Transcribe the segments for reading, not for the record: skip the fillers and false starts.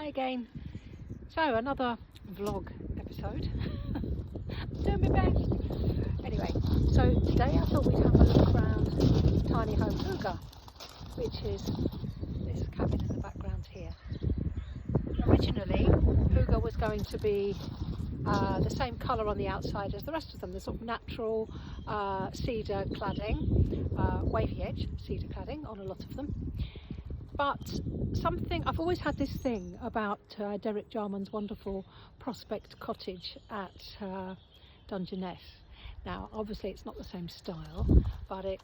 Hi again. So another vlog episode. Doing my best. Anyway, so today I thought we'd have a look around Tiny Home HYGGE, which is this cabin in the background here. Originally, HYGGE was going to be the same colour on the outside as the rest of them, the sort of natural cedar cladding, wavy edge cedar cladding on a lot of them. But I've always had this thing about Derek Jarman's wonderful Prospect Cottage at Dungeness. Now obviously it's not the same style, but it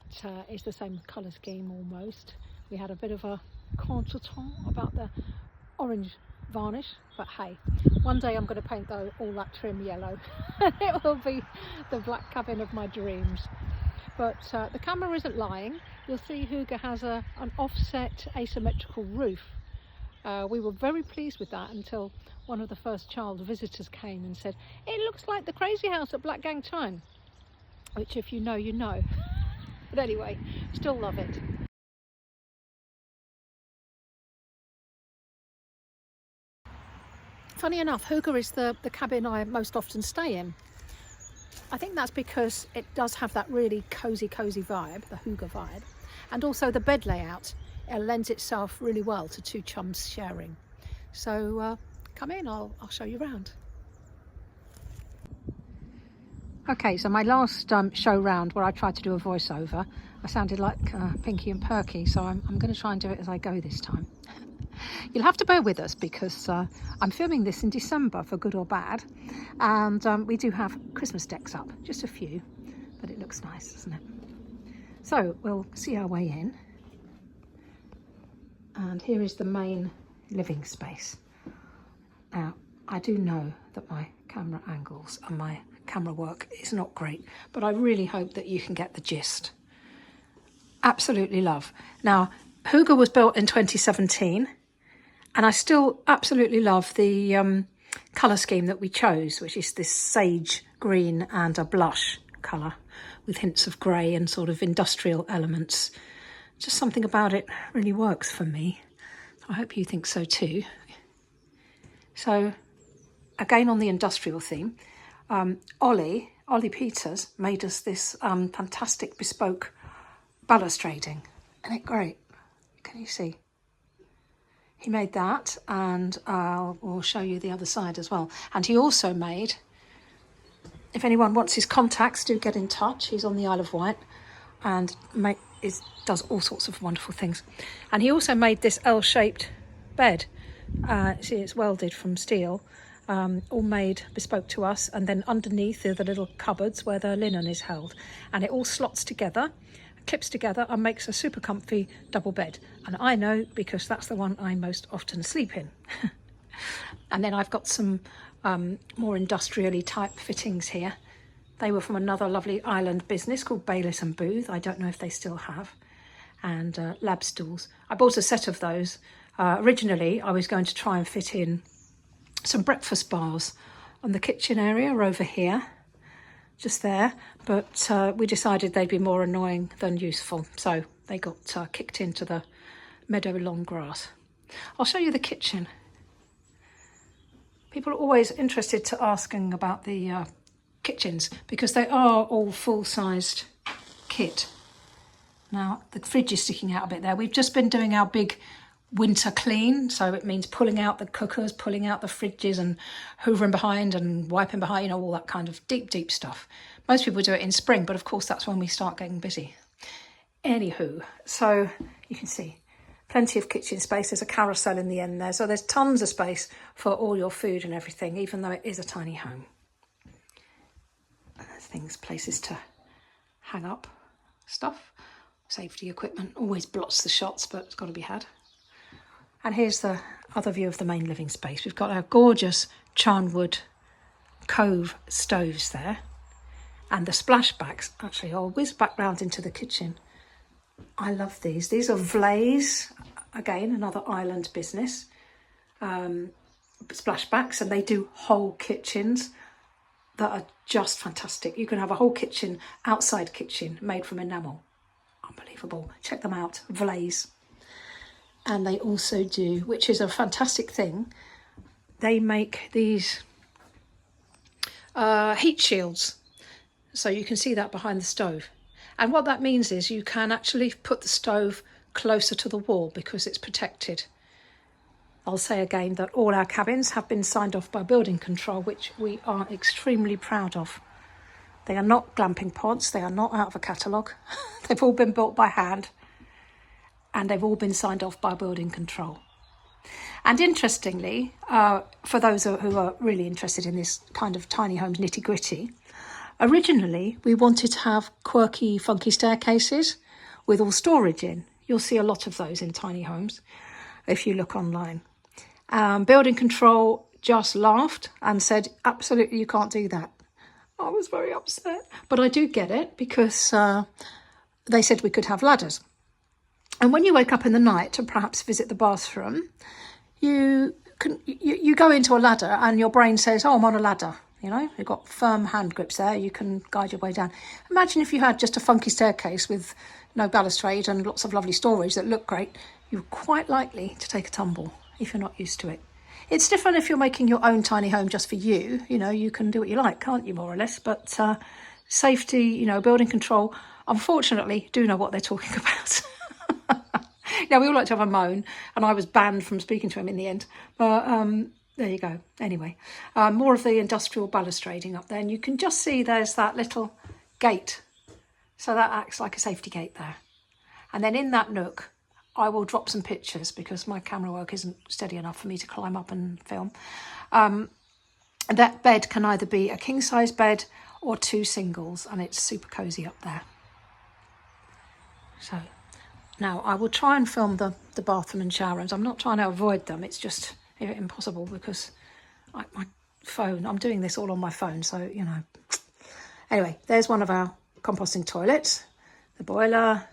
is the same colour scheme almost. We had a bit of a contretemps about the orange varnish, but hey, one day I'm going to paint all that trim yellow. It will be the black cabin of my dreams. But the camera isn't lying. You'll see HYGGE has an offset asymmetrical roof. We were very pleased with that until one of the first child visitors came and said, "It looks like the crazy house at Black Gang Time," which if you know, you know. But anyway, still love it. Funny enough, HYGGE is the cabin I most often stay in. I think that's because it does have that really cozy vibe, the HYGGE vibe, and also the bed layout. It lends itself really well to two chums sharing. So come in, I'll show you around. Okay, so my last show round where I tried to do a voiceover, I sounded like Pinky and Perky, so I'm going to try and do it as I go this time. You'll have to bear with us because I'm filming this in December for good or bad, and we do have Christmas decks up, just a few, but it looks nice, doesn't it? So we'll see our way in, and here is the main living space. Now I do know that my camera angles and my camera work is not great, but I really hope that you can get the gist. Absolutely love. Now HYGGE was built in 2017. And I still absolutely love the colour scheme that we chose, which is this sage green and a blush colour with hints of grey and sort of industrial elements. Just something about it really works for me. I hope you think so too. So again on the industrial theme, Ollie Peters made us this fantastic bespoke balustrading. Isn't it great? Can you see? He made that, and we'll show you the other side as well. And he also made, if anyone wants his contacts, do get in touch. He's on the Isle of Wight and does all sorts of wonderful things. And he also made this L-shaped bed. See, it's welded from steel, all made bespoke to us. And then underneath are the little cupboards where the linen is held. And it all slots together, clips together, and makes a super comfy double bed. And I know because that's the one I most often sleep in. And then I've got some more industrially type fittings here. They were from another lovely island business called Bayliss and Booth. I don't know if they still have. And lab stools. I bought a set of those. Originally I was going to try and fit in some breakfast bars on the kitchen area over here, just there, but we decided they'd be more annoying than useful, so they got kicked into the meadow long grass. I'll show you the kitchen. People are always interested to asking about the kitchens because they are all full-sized kit. Now the fridge is sticking out a bit there. We've just been doing our big winter clean, so it means pulling out the cookers, pulling out the fridges and hoovering behind and wiping behind, you know, all that kind of deep stuff. Most people do it in spring, but of course that's when we start getting busy. Anywho, so you can see plenty of kitchen space. There's a carousel in the end there, so there's tons of space for all your food and everything, even though it is a tiny home. There's things, places to hang up stuff. Safety equipment always blots the shots, but it's got to be had. And here's the other view of the main living space. We've got our gorgeous Charnwood Cove stoves there. And the splashbacks, actually, I'll whiz back round into the kitchen. I love these. These are Vlaze, again, another island business. Splashbacks, and they do whole kitchens that are just fantastic. You can have a whole kitchen, outside kitchen, made from enamel. Unbelievable. Check them out, Vlaze. And they also do, which is a fantastic thing, they make these heat shields. So you can see that behind the stove. And what that means is you can actually put the stove closer to the wall because it's protected. I'll say again that all our cabins have been signed off by building control, which we are extremely proud of. They are not glamping pods, they are not out of a catalogue. They've all been built by hand and they've all been signed off by building control. And interestingly, for those who are really interested in this kind of tiny homes nitty gritty, originally we wanted to have quirky, funky staircases with all storage in. You'll see a lot of those in tiny homes if you look online. Building control just laughed and said, absolutely, you can't do that. I was very upset, but I do get it because they said we could have ladders. And when you wake up in the night to perhaps visit the bathroom, you go into a ladder and your brain says, oh, I'm on a ladder. You know, you've got firm hand grips there. You can guide your way down. Imagine if you had just a funky staircase with no balustrade and lots of lovely storage that looked great. You're quite likely to take a tumble if you're not used to it. It's different if you're making your own tiny home just for you. You know, you can do what you like, can't you, more or less? But safety, you know, building control, unfortunately, do know what they're talking about. Now, we all like to have a moan, and I was banned from speaking to him in the end. But there you go. Anyway, more of the industrial balustrading up there. And you can just see there's that little gate. So that acts like a safety gate there. And then in that nook, I will drop some pictures because my camera work isn't steady enough for me to climb up and film. That bed can either be a king-size bed or 2 singles, and it's super cosy up there. So now I will try and film the bathroom and shower rooms. I'm not trying to avoid them. It's just impossible because my phone, I'm doing this all on my phone. So, you know, anyway, there's one of our composting toilets, the boiler,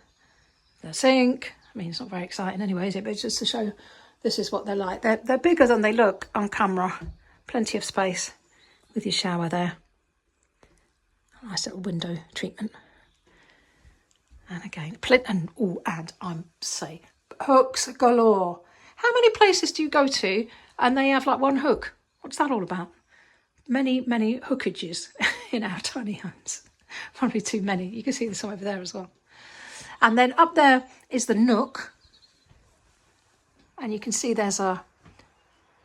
the sink. I mean, it's not very exciting anyway, is it? But it's just to show this is what they're like. They're bigger than they look on camera. Plenty of space with your shower there. Nice little window treatment. And again, and I'm saying hooks galore. How many places do you go to and they have like one hook? What's that all about? Many hookages in our tiny homes. Probably too many. You can see some over there as well. And then up there is the nook. And you can see there's a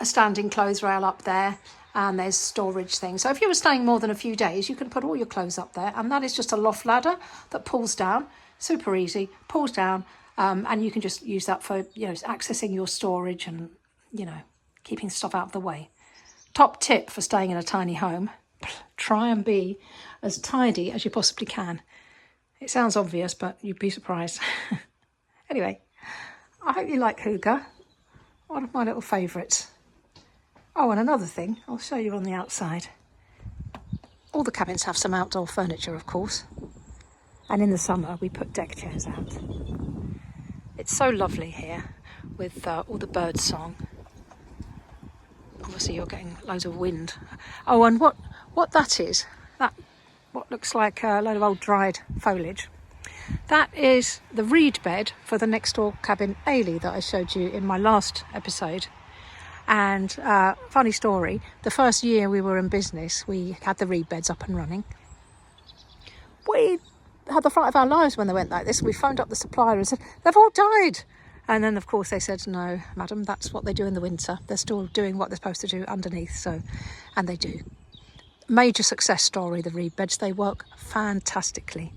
standing clothes rail up there. And there's storage things. So if you were staying more than a few days, you can put all your clothes up there. And that is just a loft ladder that pulls down. Super easy. Pulls down. And you can just use that for, you know, accessing your storage and, you know, keeping stuff out of the way. Top tip for staying in a tiny home. Try and be as tidy as you possibly can. It sounds obvious, but you'd be surprised. Anyway, I hope you like HYGGE. One of my little favourites. Oh, and another thing, I'll show you on the outside. All the cabins have some outdoor furniture, of course. And in the summer, we put deck chairs out. It's so lovely here with all the bird song. Obviously, you're getting loads of wind. Oh, and what that is, what looks like a load of old dried foliage. That is the reed bed for the next door cabin, Ailey, that I showed you in my last episode. And funny story, the first year we were in business, we had the reed beds up and running. We had the fright of our lives when they went like this. We phoned up the supplier and said, they've all died. And then, of course, they said, no, madam, that's what they do in the winter. They're still doing what they're supposed to do underneath. So, and they do. Major success story, the reed beds. They work fantastically.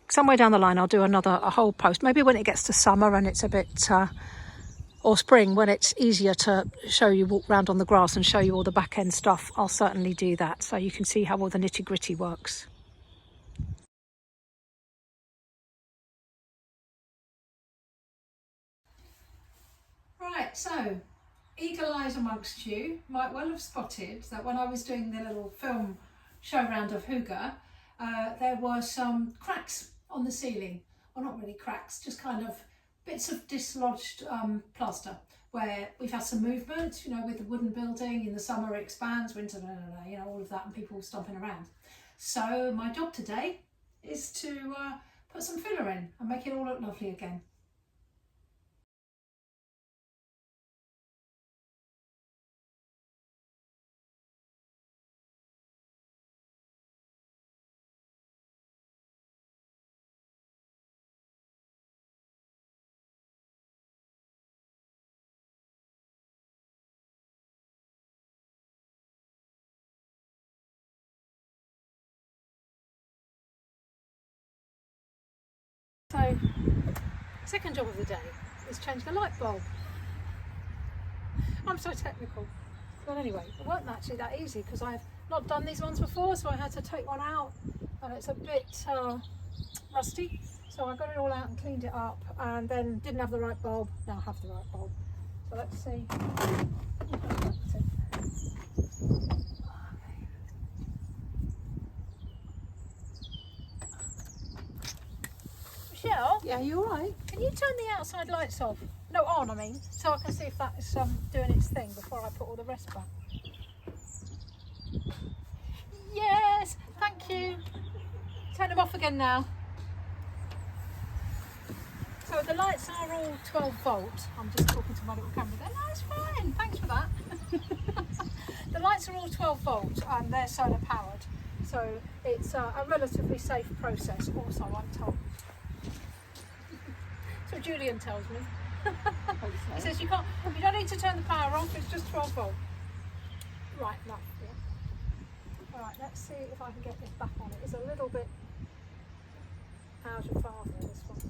Somewhere down the line, I'll do a whole post. Maybe when it gets to summer and it's a bit, or spring, when it's easier to show you, walk around on the grass and show you all the back end stuff. I'll certainly do that. So you can see how all the nitty gritty works. Right, so eagle eyes amongst you might well have spotted that when I was doing the little film show round of HYGGE, there were some cracks on the ceiling. Well, not really cracks, just kind of bits of dislodged plaster where we've had some movement, you know, with the wooden building. In the summer it expands, winter, you know, all of that, and people stomping around. So my job today is to put some filler in and make it all look lovely again. So, second job of the day is change the light bulb. I'm so technical. But anyway, it wasn't actually that easy because I've not done these ones before, so I had to take one out and it's a bit rusty. So I got it all out and cleaned it up and then didn't have the right bulb. Now I have the right bulb. So let's see. Michelle? Yeah, you alright? Can you turn the outside lights off? No, on I mean, so I can see if that is doing its thing before I put all the rest back. Yes, thank you. Turn them off again now. So the lights are all 12 volt. I'm just talking to my little camera there. No, it's fine. Thanks for that. The lights are all 12 volt and they're solar powered. So it's a relatively safe process also, I'm told. So Julian tells me. He says you don't need to turn the power off, it's just 12 volt. Right, enough. Yeah. Alright, let's see if I can get this back on. It is a little bit out of father, this one.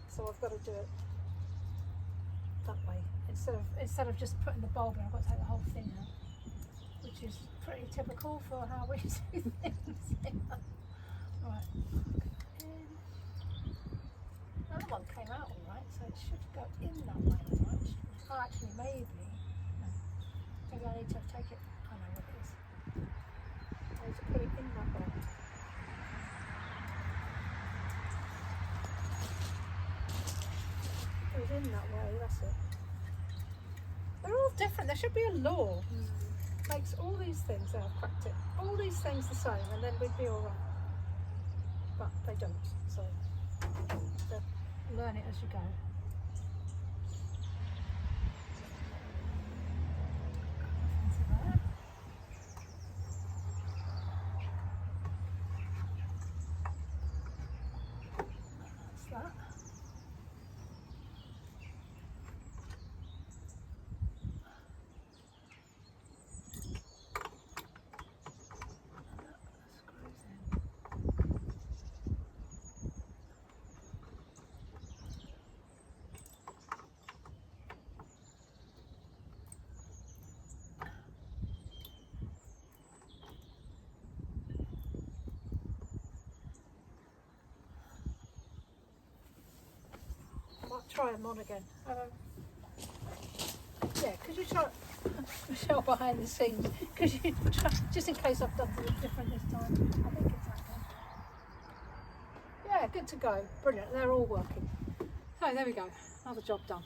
So I've got to do it that way. Instead of just putting the bulb in, I've got to take the whole thing out. Which is pretty typical for how we do things. Right. That one came out all right, so it should go in that way, right? Oh, actually, maybe. No. Maybe I need to take it. I know what it is. I need to put it in that way. It goes in that way, that's it. They're all different. There should be a law. Makes all these things, I've cracked it. All these things the same, and then we'd be all right. But they don't, so. Learn it as you go. Into there. That's that. Try them on again. Yeah, could you try, Michelle behind the scenes, could you try, just in case I've done something different this time. I think it's that one. Yeah, good to go. Brilliant, they're all working. So there we go, another job done.